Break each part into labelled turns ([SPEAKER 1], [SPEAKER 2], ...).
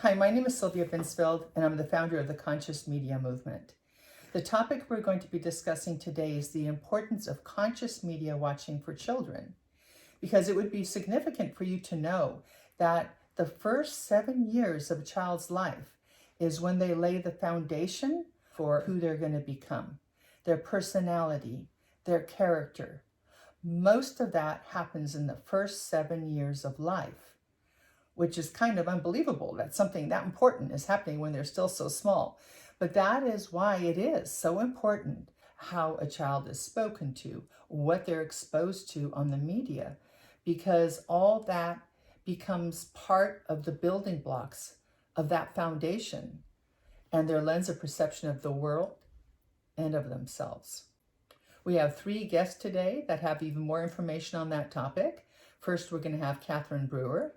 [SPEAKER 1] Hi, my name is Sylvia Binsfeld, and I'm the founder of the Conscious Media Movement. The topic we're going to be discussing today is the importance of conscious media watching for children, because it would be significant for you to know that the first 7 years of a child's life is when they lay the foundation for who they're going to become, their personality, their character. Most of that happens in the first 7 years of life, which is kind of unbelievable that something that important is happening when they're still so small. But that is why it is so important how a child is spoken to, what they're exposed to on the media, because all that becomes part of the building blocks of that foundation and their lens of perception of the world and of themselves. We have 3 guests today that have even more information on that topic. First, we're going to have Catherine Brewer,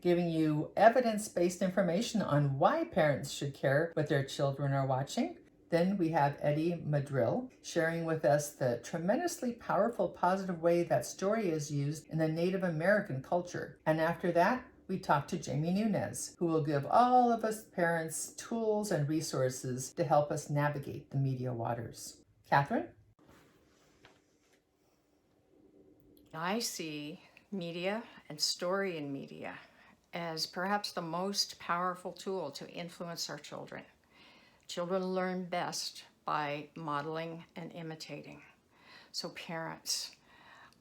[SPEAKER 1] giving you evidence-based information on why parents should care what their children are watching. Then we have Eddie Madrill sharing with us the tremendously powerful, positive way that story is used in the Native American culture. And after that, we talk to Jamie Nunez, who will give all of us parents tools and resources to help us navigate the media waters. Catherine?
[SPEAKER 2] I see media and story in media as perhaps the most powerful tool to influence our children. Children learn best by modeling and imitating. So parents,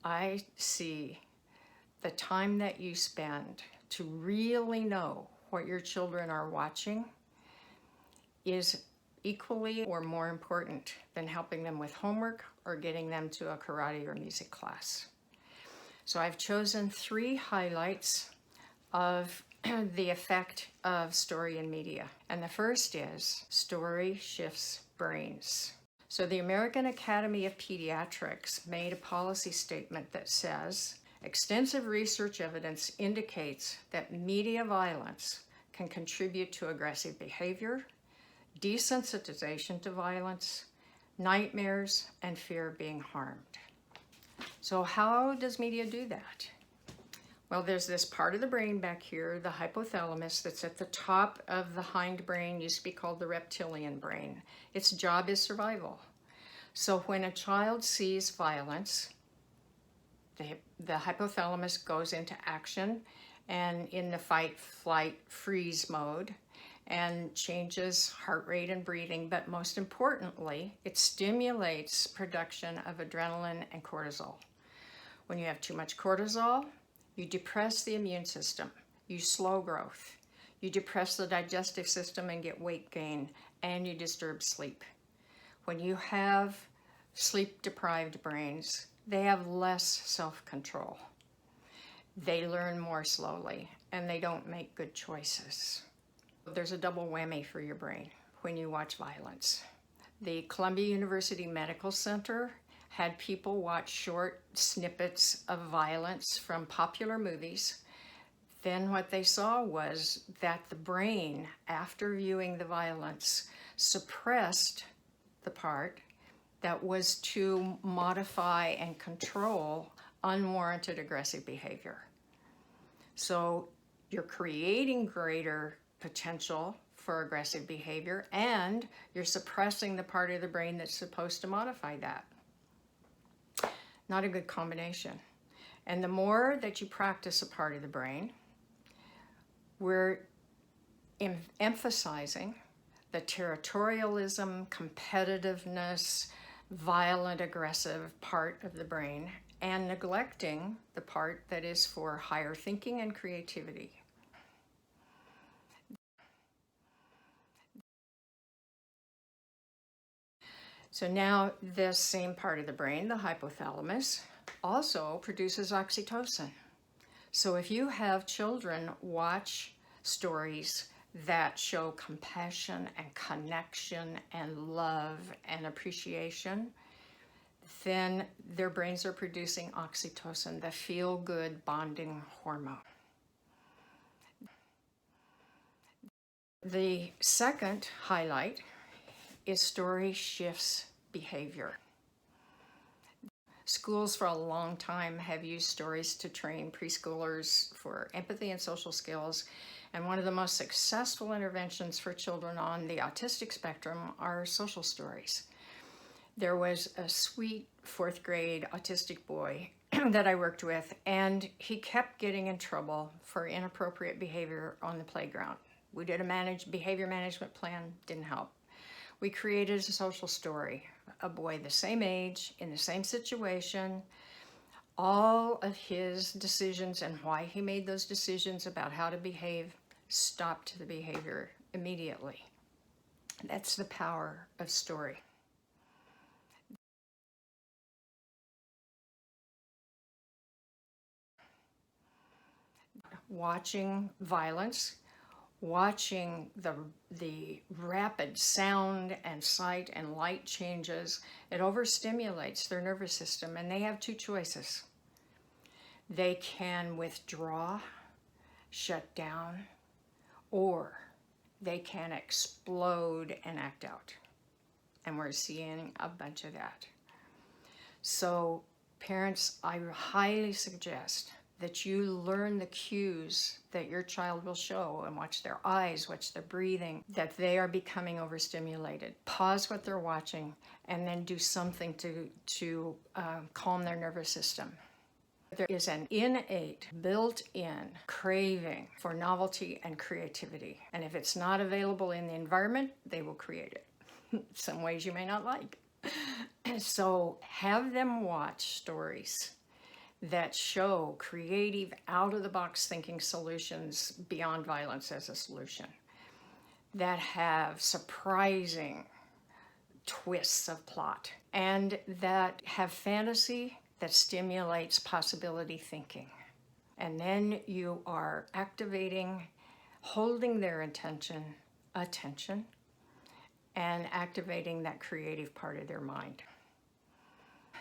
[SPEAKER 2] I see the time that you spend to really know what your children are watching is equally or more important than helping them with homework or getting them to a karate or music class. So I've chosen 3 highlights of the effect of story in media. And the first is story shifts brains. So the American Academy of Pediatrics made a policy statement that says, extensive research evidence indicates that media violence can contribute to aggressive behavior, desensitization to violence, nightmares, and fear of being harmed. So how does media do that? Well, there's this part of the brain back here, the hypothalamus, that's at the top of the hindbrain, used to be called the reptilian brain. Its job is survival. So when a child sees violence, the hypothalamus goes into action and in the fight, flight, freeze mode, and changes heart rate and breathing, but most importantly, it stimulates production of adrenaline and cortisol. When you have too much cortisol, you depress the immune system, you slow growth, you depress the digestive system and get weight gain, and you disturb sleep. When you have sleep-deprived brains, they have less self-control. They learn more slowly, and they don't make good choices. There's a double whammy for your brain when you watch violence. The Columbia University Medical Center had people watch short snippets of violence from popular movies. Then what they saw was that the brain, after viewing the violence, suppressed the part that was to modify and control unwarranted aggressive behavior. So you're creating greater potential for aggressive behavior, and you're suppressing the part of the brain that's supposed to modify that. Not a good combination. And the more that you practice a part of the brain, we're emphasizing the territorialism, competitiveness, violent, aggressive part of the brain, and neglecting the part that is for higher thinking and creativity. So now this same part of the brain, the hypothalamus, also produces oxytocin. So if you have children watch stories that show compassion and connection and love and appreciation, then their brains are producing oxytocin, the feel-good bonding hormone. The second highlight is story shifts behavior. Schools for a long time have used stories to train preschoolers for empathy and social skills. And one of the most successful interventions for children on the autistic spectrum are social stories. There was a sweet fourth grade autistic boy that I worked with, and he kept getting in trouble for inappropriate behavior on the playground. We did a behavior management plan, didn't help. We created a social story, a boy the same age, in the same situation, all of his decisions and why he made those decisions about how to behave stopped the behavior immediately. That's the power of story. Watching violence, watching the rapid sound and sight and light changes, it overstimulates their nervous system, and they have two choices. They can withdraw, shut down, or they can explode and act out. And we're seeing a bunch of that. So parents, I highly suggest that you learn the cues that your child will show, and watch their eyes, watch their breathing, that they are becoming overstimulated. Pause what they're watching and then do something to calm their nervous system. There is an innate, built-in craving for novelty and creativity. And if it's not available in the environment, they will create it. Some ways you may not like. So have them watch stories that show creative, out-of-the-box thinking solutions beyond violence as a solution, that have surprising twists of plot, and that have fantasy that stimulates possibility thinking. And then you are activating, holding their attention, and activating that creative part of their mind.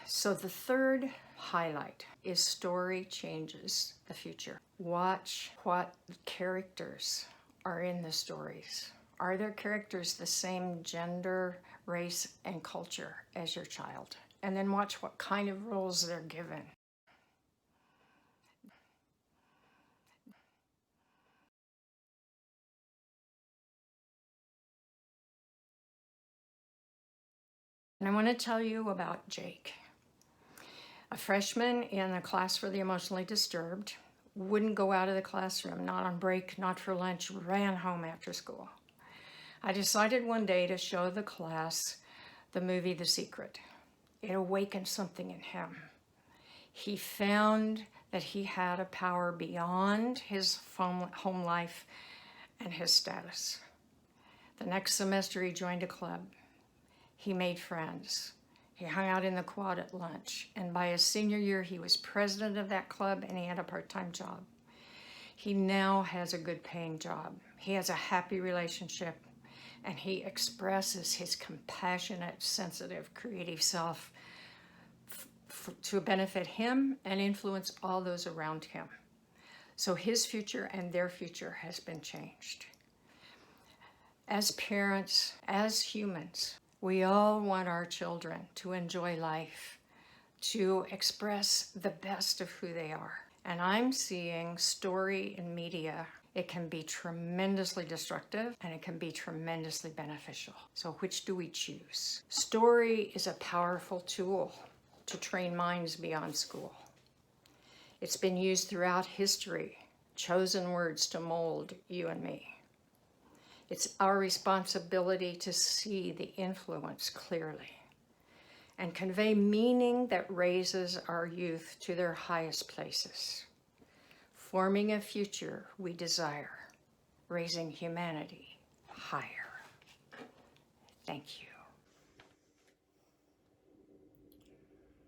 [SPEAKER 2] So the third highlight is story changes the future. Watch what characters are in the stories. Are their characters the same gender, race, and culture as your child? And then watch what kind of roles they're given. And I want to tell you about Jake, a freshman in a class for the emotionally disturbed. Wouldn't go out of the classroom, not on break, not for lunch, ran home after school. I decided one day to show the class the movie The Secret. It awakened something in him. He found that he had a power beyond his home life and his status. The next semester he joined a club. He made friends. He hung out in the quad at lunch, and by his senior year, he was president of that club, and he had a part-time job. He now has a good-paying job. He has a happy relationship, and he expresses his compassionate, sensitive, creative self to benefit him and influence all those around him. So his future and their future has been changed. As parents, as humans, we all want our children to enjoy life, to express the best of who they are. And I'm seeing story in media. It can be tremendously destructive and it can be tremendously beneficial. So which do we choose? Story is a powerful tool to train minds beyond school. It's been used throughout history, chosen words to mold you and me. It's our responsibility to see the influence clearly and convey meaning that raises our youth to their highest places, forming a future we desire, raising humanity higher. Thank you.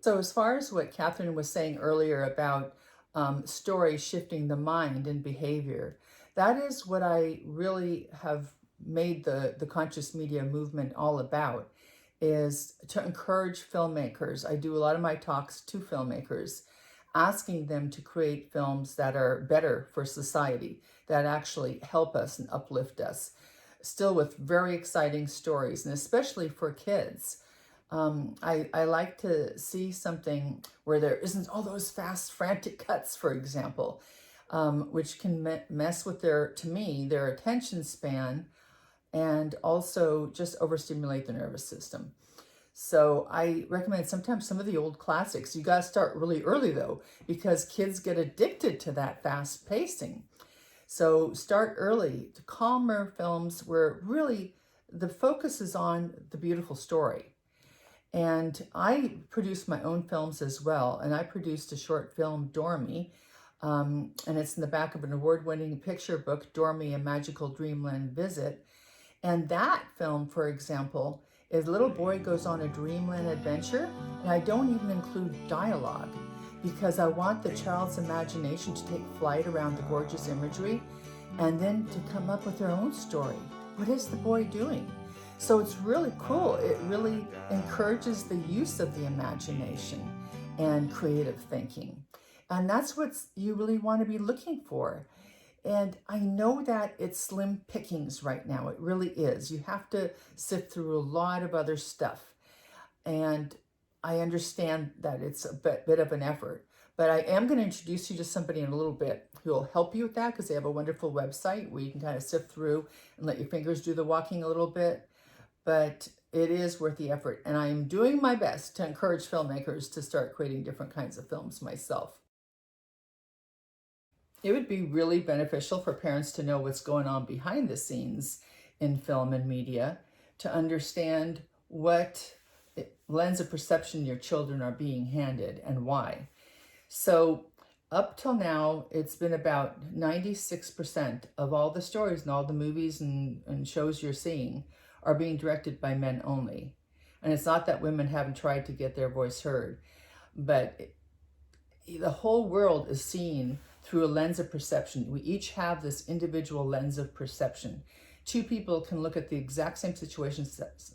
[SPEAKER 1] So as far as what Catherine was saying earlier about story shifting the mind and behavior, that is what I really have made the conscious media movement all about, is to encourage filmmakers. I do a lot of my talks to filmmakers, asking them to create films that are better for society, that actually help us and uplift us, still with very exciting stories, and especially for kids. I like to see something where there isn't all those fast, frantic cuts, for example, which can mess with to me, their attention span and also just overstimulate the nervous system. So I recommend sometimes some of the old classics. You got to start really early though, because kids get addicted to that fast pacing. So start early to calmer films where really the focus is on the beautiful story. And I produce my own films as well. And I produced a short film, Dormy, and it's in the back of an award-winning picture book, Dormy, A Magical Dreamland Visit. And that film, for example, is a little boy goes on a dreamland adventure, and I don't even include dialogue because I want the child's imagination to take flight around the gorgeous imagery and then to come up with their own story. What is the boy doing? So it's really cool. It really encourages the use of the imagination and creative thinking. And that's what you really want to be looking for. And I know that it's slim pickings right now. It really is. You have to sift through a lot of other stuff. And I understand that it's a bit of an effort. But I am going to introduce you to somebody in a little bit who will help you with that because they have a wonderful website where you can kind of sift through and let your fingers do the walking a little bit. But it is worth the effort. And I am doing my best to encourage filmmakers to start creating different kinds of films myself. It would be really beneficial for parents to know what's going on behind the scenes in film and media, to understand what lens of perception your children are being handed and why. So up till now, it's been about 96% of all the stories and all the movies and shows you're seeing are being directed by men only. And it's not that women haven't tried to get their voice heard, but the whole world is seen through a lens of perception. We each have this individual lens of perception. Two people can look at the exact same situation,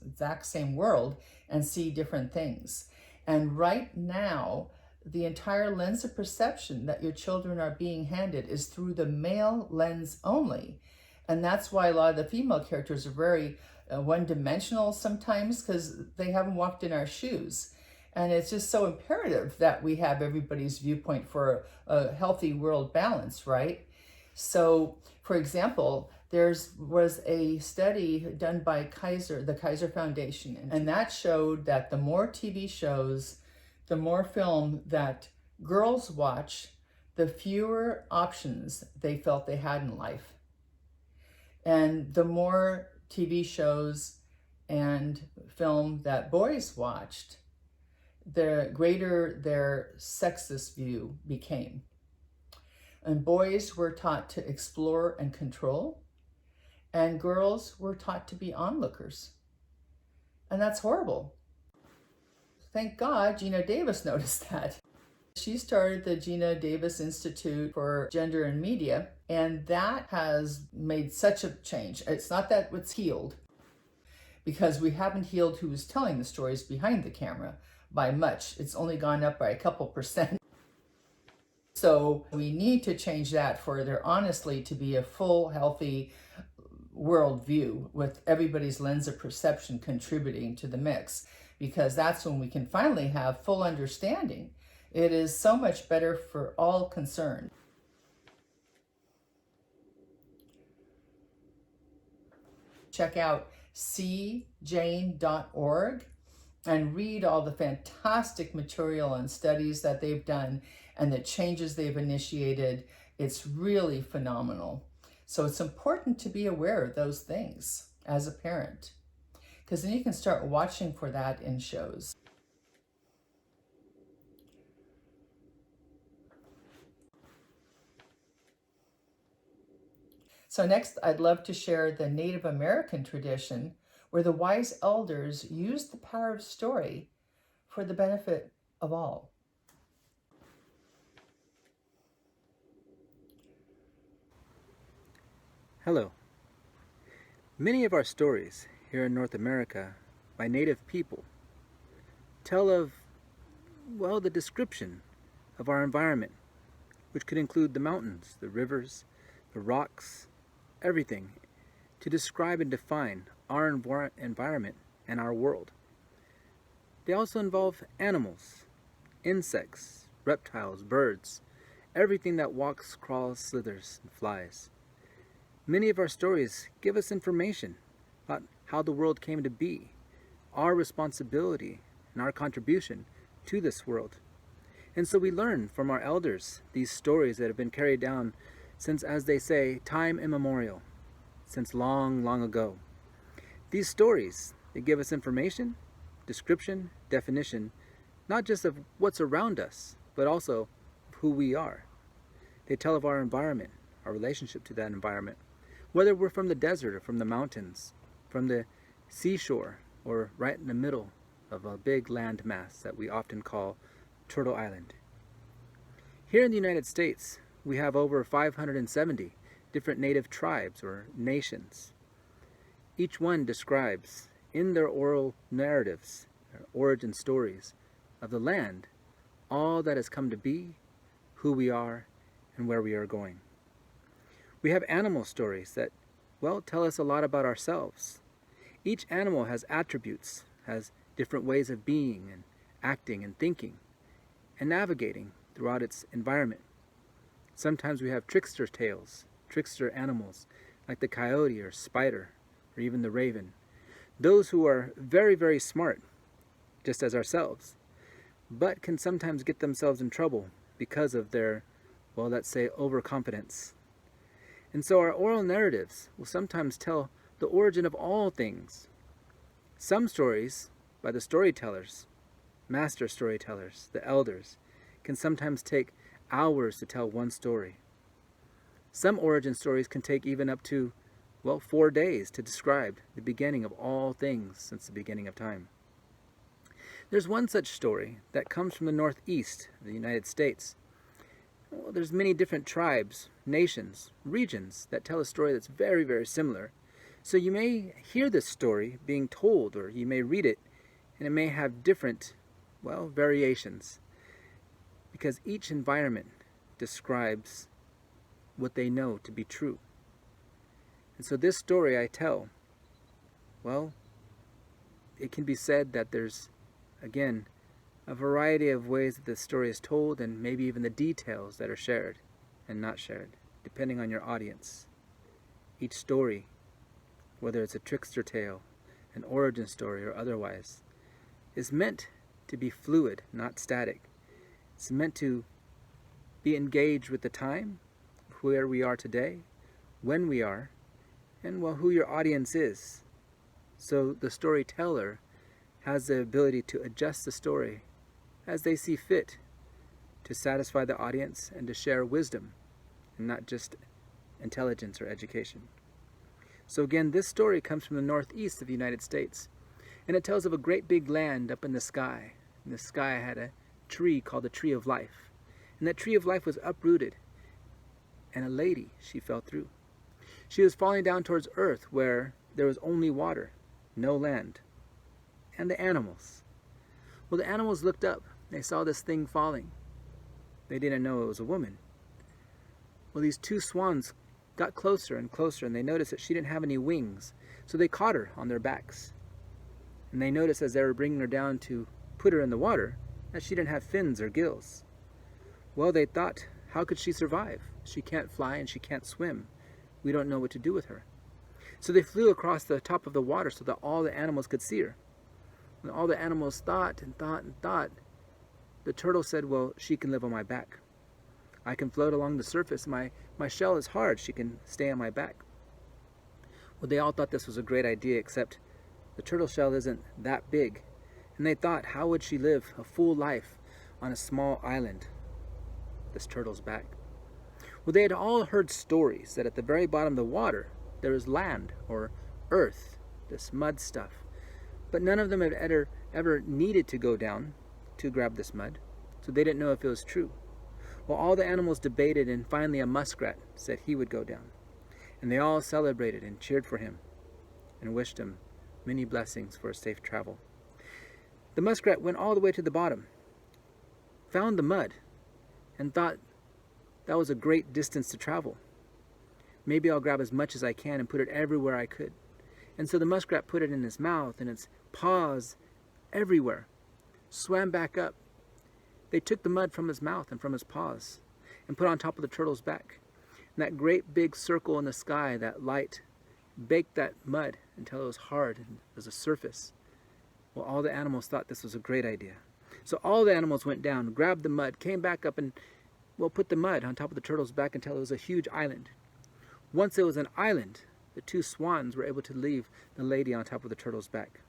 [SPEAKER 1] exact same world, and see different things. And right now, the entire lens of perception that your children are being handed is through the male lens only. And that's why a lot of the female characters are very one-dimensional sometimes because they haven't walked in our shoes. And it's just so imperative that we have everybody's viewpoint for a healthy world balance, right? So, for example, there was a study done by the Kaiser Foundation, and that showed that the more TV shows, the more film that girls watch, the fewer options they felt they had in life. And the more TV shows and film that boys watched, the greater their sexist view became. And boys were taught to explore and control, and girls were taught to be onlookers. And that's horrible. Thank God Gina Davis noticed that. She started the Gina Davis Institute for Gender and Media, and that has made such a change. It's not that it's healed, because we haven't healed who's telling the stories behind the camera by much. It's only gone up by a couple percent. So we need to change that for there honestly to be a full, healthy worldview with everybody's lens of perception contributing to the mix, because that's when we can finally have full understanding. It is so much better for all concerned. Check out cjane.org and read all the fantastic material and studies that they've done and the changes they've initiated. It's really phenomenal. So it's important to be aware of those things as a parent, because then you can start watching for that in shows. So next, I'd love to share the Native American tradition where the wise elders used the power of story for the benefit of all.
[SPEAKER 3] Hello. Many of our stories here in North America by Native people tell of, well, the description of our environment, which could include the mountains, the rivers, the rocks, everything, to describe and define our environment and our world. They also involve animals, insects, reptiles, birds, everything that walks, crawls, slithers, and flies. Many of our stories give us information about how the world came to be, our responsibility and our contribution to this world. And so we learn from our elders these stories that have been carried down since, as they say, time immemorial, since long, long ago. These stories, they give us information, description, definition, not just of what's around us, but also of who we are. They tell of our environment, our relationship to that environment, whether we're from the desert or from the mountains, from the seashore, or right in the middle of a big land mass that we often call Turtle Island. Here in the United States, we have over 570 different native tribes or nations. Each one describes, in their oral narratives, their origin stories of the land, all that has come to be, who we are, and where we are going. We have animal stories that, well, tell us a lot about ourselves. Each animal has attributes, has different ways of being and acting and thinking and navigating throughout its environment. Sometimes we have trickster tales, trickster animals like the coyote or spider or even the raven. Those who are very, very smart, just as ourselves, but can sometimes get themselves in trouble because of their, well, let's say, overconfidence. And so our oral narratives will sometimes tell the origin of all things. Some stories by the storytellers, master storytellers, the elders, can sometimes take hours to tell one story. Some origin stories can take even up to, well, 4 days to describe the beginning of all things since the beginning of time. There's one such story that comes from the northeast of the United States. Well, there's many different tribes, nations, regions that tell a story that's very, very similar. So you may hear this story being told, or you may read it, and it may have different, well, variations, because each environment describes what they know to be true. And so this story I tell, well, it can be said that there's, again, a variety of ways that the story is told, and maybe even the details that are shared and not shared, depending on your audience. Each story, whether it's a trickster tale, an origin story, or otherwise, is meant to be fluid, not static. It's meant to be engaged with the time, where we are today, when we are, and, well, who your audience is. So the storyteller has the ability to adjust the story as they see fit to satisfy the audience and to share wisdom and not just intelligence or education. So again, this story comes from the northeast of the United States, and it tells of a great big land up in the sky. In the sky had a tree called the Tree of Life, and that Tree of Life was uprooted, and a lady, she fell through. She was falling down towards earth where there was only water, no land, and the animals. Well, the animals looked up. They saw this thing falling. They didn't know it was a woman. Well, these two swans got closer and closer, and they noticed that she didn't have any wings. So they caught her on their backs. And they noticed as they were bringing her down to put her in the water that she didn't have fins or gills. Well, they thought, how could she survive? She can't fly and she can't swim. We don't know what to do with her. So they flew across the top of the water so that all the animals could see her. And all the animals thought and thought and thought. The turtle said, well, she can live on my back. I can float along the surface. My shell is hard. She can stay on my back. Well, they all thought this was a great idea, except the turtle shell isn't that big. And they thought, how would she live a full life on a small island, this turtle's back? Well, they had all heard stories that at the very bottom of the water, there is land or earth, this mud stuff. But none of them had ever needed to go down to grab this mud, so they didn't know if it was true. Well, all the animals debated, and finally a muskrat said he would go down. And they all celebrated and cheered for him and wished him many blessings for a safe travel. The muskrat went all the way to the bottom, found the mud, and thought that was a great distance to travel. Maybe I'll grab as much as I can and put it everywhere I could. And so the muskrat put it in his mouth and its paws everywhere. swam back up. They took the mud from his mouth and from his paws and put on top of the turtle's back. And that great big circle in the sky, that light, baked that mud until it was hard and as a surface. Well, all the animals thought this was a great idea. So all the animals went down, grabbed the mud, came back up and, well, put the mud on top of the turtle's back until it was a huge island. Once it was an island, the two swans were able to leave the lady on top of the turtle's back.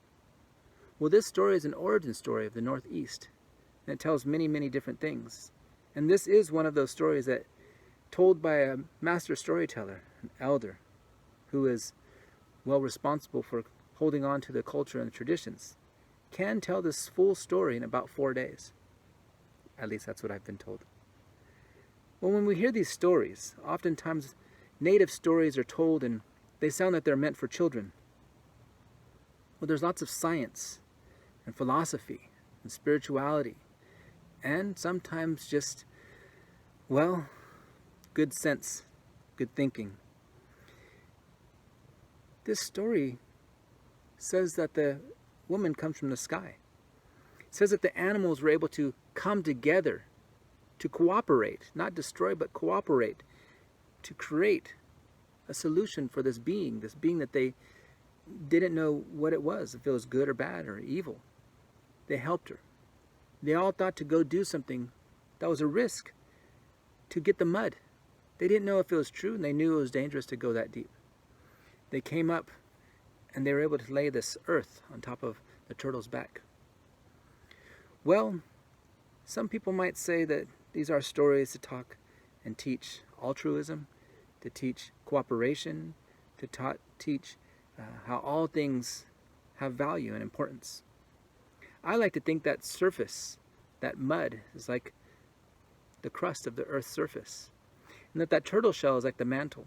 [SPEAKER 3] Well, this story is an origin story of the Northeast, and it tells many, many different things. And this is one of those stories that, told by a master storyteller, an elder, who is well responsible for holding on to the culture and the traditions, can tell this full story in about 4 days. At least that's what I've been told. Well, when we hear these stories, oftentimes native stories are told and they sound that they're meant for children. Well, there's lots of science and philosophy and spirituality and sometimes just, well, good sense, good thinking. This story says that the woman comes from the sky. It says that the animals were able to come together to cooperate, not destroy, but cooperate, to create a solution for this being that they didn't know what it was, if it was good or bad or evil. They helped her. They all thought to go do something that was a risk, to get the mud. They didn't know if it was true, and they knew it was dangerous to go that deep. They came up and they were able to lay this earth on top of the turtle's back. Well, some people might say that these are stories to talk and teach altruism, to teach cooperation, to teach how all things have value and importance. I like to think that surface, that mud, is like the crust of the earth's surface, and that turtle shell is like the mantle.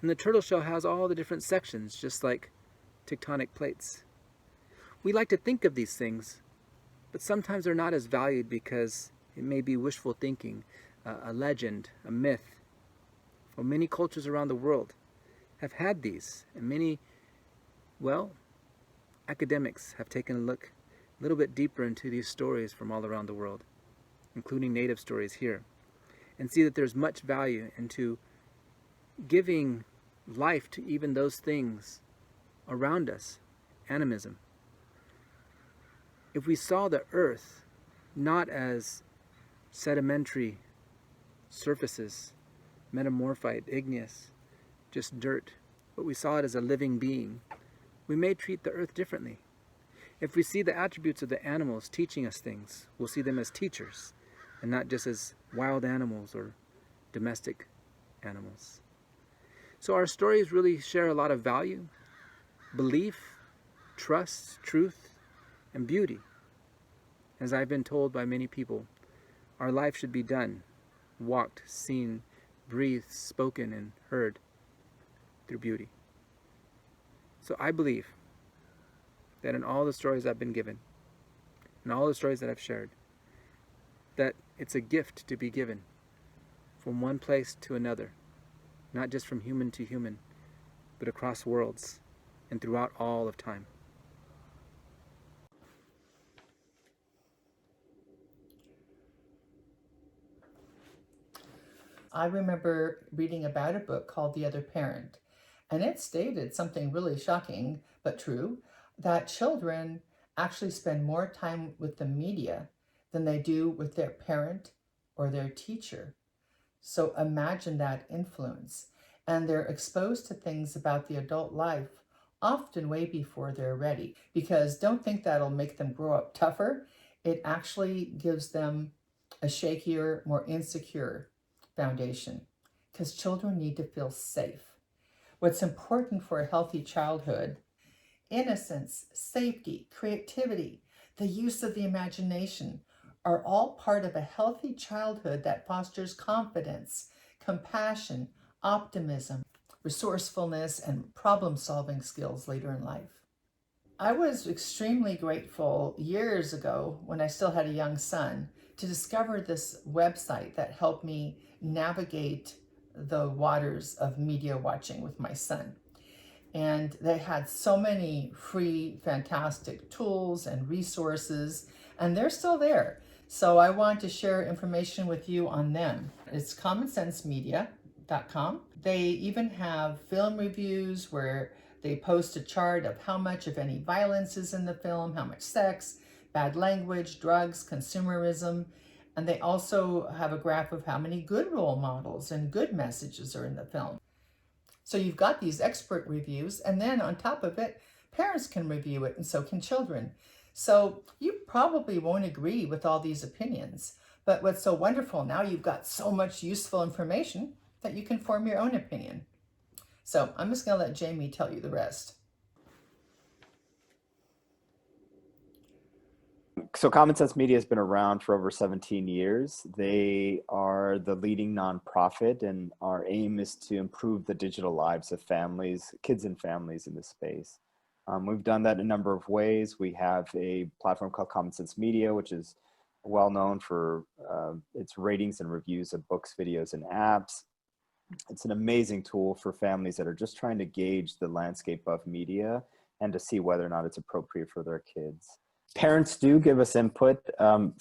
[SPEAKER 3] And the turtle shell has all the different sections, just like tectonic plates. We like to think of these things, but sometimes they're not as valued because it may be wishful thinking, a legend, a myth. Well, many cultures around the world have had these, and many, well, academics have taken a look a little bit deeper into these stories from all around the world, including native stories here, and see that there's much value into giving life to even those things around us, animism. If we saw the earth not as sedimentary surfaces, metamorphite, igneous, just dirt, but we saw it as a living being, we may treat the earth differently. If we see the attributes of the animals teaching us things, we'll see them as teachers and not just as wild animals or domestic animals. So our stories really share a lot of value, belief, trust, truth, and beauty. As I've been told by many people, our life should be done, walked, seen, breathed, spoken, and heard through beauty. So I believe that in all the stories I've been given, in all the stories that I've shared, that it's a gift to be given from one place to another, not just from human to human, but across worlds and throughout all of time.
[SPEAKER 1] I remember reading about a book called The Other Parent, and it stated something really shocking but true, that children actually spend more time with the media than they do with their parent or their teacher. So imagine that influence. And they're exposed to things about the adult life often way before they're ready. Because don't think that'll make them grow up tougher. It actually gives them a shakier, more insecure foundation. Because children need to feel safe. What's important for a healthy childhood: innocence, safety, creativity, the use of the imagination are all part of a healthy childhood that fosters confidence, compassion, optimism, resourcefulness, and problem-solving skills later in life. I was extremely grateful years ago, when I still had a young son, to discover this website that helped me navigate the waters of media watching with my son. And they had so many free, fantastic tools and resources. and they're still there. So I want to share information with you on them. It's commonsensemedia.com. They even have film reviews where they post a chart of how much, if any, violence is in the film, how much sex, bad language, drugs, consumerism. And they also have a graph of how many good role models and good messages are in the film. So you've got these expert reviews, and then on top of it, parents can review it, and so can children. So you probably won't agree with all these opinions, but what's so wonderful, now you've got so much useful information that you can form your own opinion. So I'm just going to let Jamie tell you the rest.
[SPEAKER 4] So Common Sense Media has been around for over 17 years. They are the leading nonprofit, and our aim is to improve the digital lives of families, kids and families in this space. We've done that in a number of ways. We have a platform called Common Sense Media, which is well known for its ratings and reviews of books, videos, and apps. It's an amazing tool for families that are just trying to gauge the landscape of media and to see whether or not it's appropriate for their kids. Parents do give us input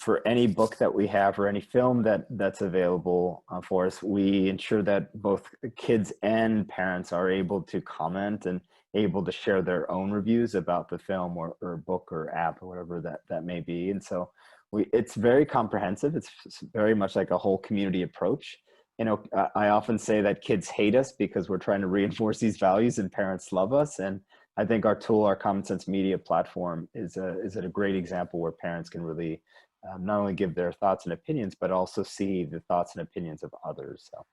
[SPEAKER 4] for any book that we have or any film that's available for us. We ensure that both kids and parents are able to comment and able to share their own reviews about the film or book or app or whatever that may be. And so it's very comprehensive. It's very much like a whole community approach. You know, I often say that kids hate us because we're trying to reinforce these values, and parents love us. And I think our tool, our Common Sense Media platform, is a great example where parents can really not only give their thoughts and opinions, but also see the thoughts and opinions of others. So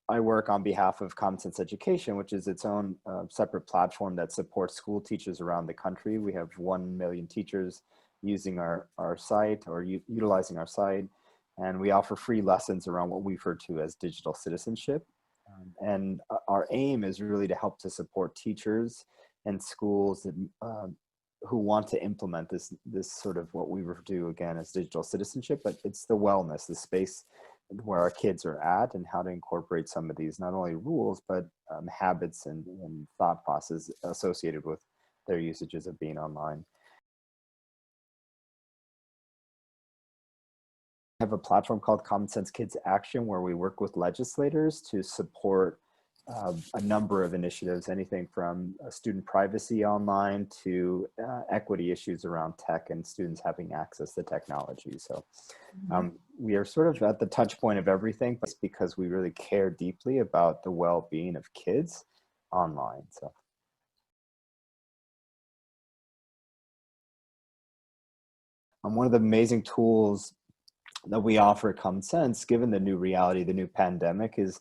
[SPEAKER 4] I work on behalf of Common Sense Education, which is its own separate platform that supports school teachers around the country. We have 1 million teachers using our site or utilizing our site, and we offer free lessons around what we refer to as digital citizenship. And our aim is really to help to support teachers and schools that, who want to implement this sort of what we refer to again as digital citizenship, but it's the wellness, the space where our kids are at, and how to incorporate some of these not only rules but habits and thought process associated with their usages of being online. I have a platform called Common Sense Kids Action, where we work with legislators to support a number of initiatives, anything from student privacy online to equity issues around tech and students having access to technology. So we are sort of at the touch point of everything, but it's because we really care deeply about the well-being of kids online. So. One of the amazing tools that we offer at Common Sense, given the new reality, the new pandemic, is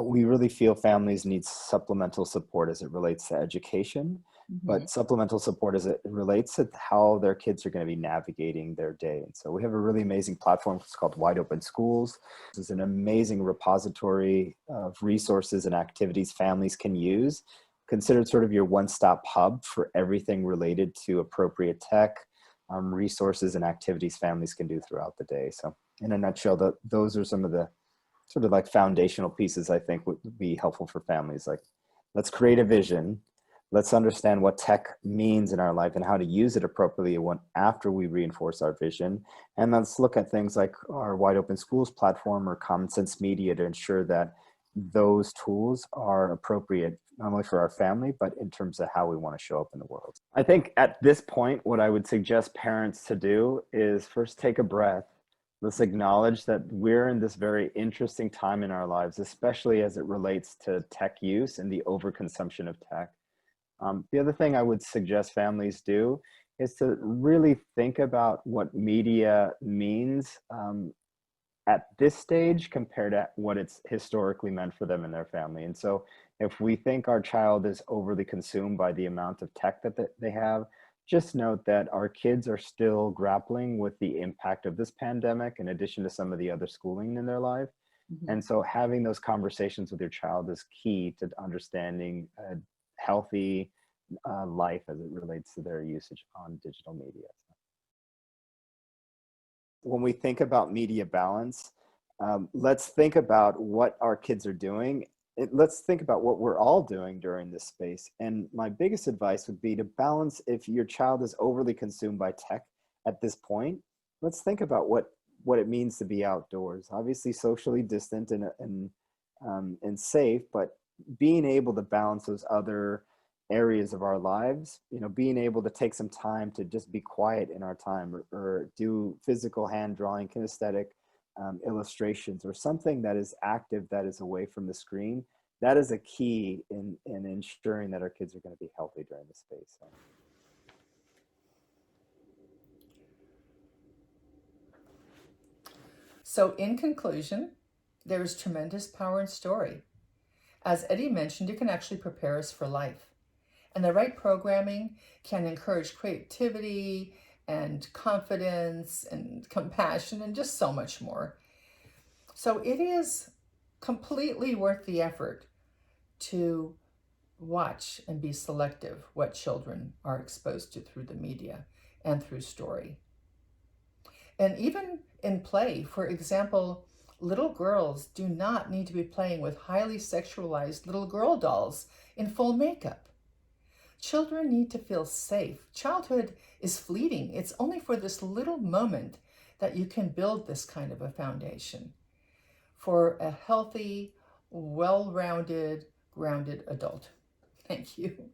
[SPEAKER 4] we really feel families need supplemental support as it relates to education, but supplemental support as it relates to how their kids are going to be navigating their day. And so we have a really amazing platform. It's called Wide Open Schools. This is an amazing repository of resources and activities families can use, considered sort of your one-stop hub for everything related to appropriate tech, resources and activities families can do throughout the day. So in a nutshell, those are some of the sort of like foundational pieces I think would be helpful for families. Like, let's create a vision. Let's understand what tech means in our life and how to use it appropriately after we reinforce our vision. And let's look at things like our Wide Open Schools platform or Common Sense Media to ensure that those tools are appropriate not only for our family, but in terms of how we want to show up in the world. I think at this point, what I would suggest parents to do is first take a breath. Let's acknowledge that we're in this very interesting time in our lives, especially as it relates to tech use and the overconsumption of tech. The other thing I would suggest families do is to really think about what media means at this stage compared to what it's historically meant for them and their family. And so if we think our child is overly consumed by the amount of tech that they have, just note that our kids are still grappling with the impact of this pandemic in addition to some of the other schooling in their life. And so having those conversations with your child is key to understanding a healthy life as it relates to their usage on digital media. When we think about media balance, let's think about what our kids are doing let's think about what we're all doing during this space. And my biggest advice would be to balance. If your child is overly consumed by tech at this point, let's think about what it means to be outdoors. Obviously, socially distant and safe, but being able to balance those other areas of our lives, being able to take some time to just be quiet in our time, or do physical hand drawing, kinesthetic illustrations, or something that is active, that is away from the screen. That is a key in ensuring that our kids are going to be healthy during this space. So.
[SPEAKER 1] So, in conclusion, there is tremendous power in story. As Eddie mentioned, it can actually prepare us for life. And the right programming can encourage creativity and confidence and compassion and just so much more. So it is completely worth the effort to watch and be selective what children are exposed to through the media and through story. And even in play, for example, little girls do not need to be playing with highly sexualized little girl dolls in full makeup. Children need to feel safe. Childhood is fleeting. It's only for this little moment that you can build this kind of a foundation for a healthy, well-rounded, grounded adult. Thank you.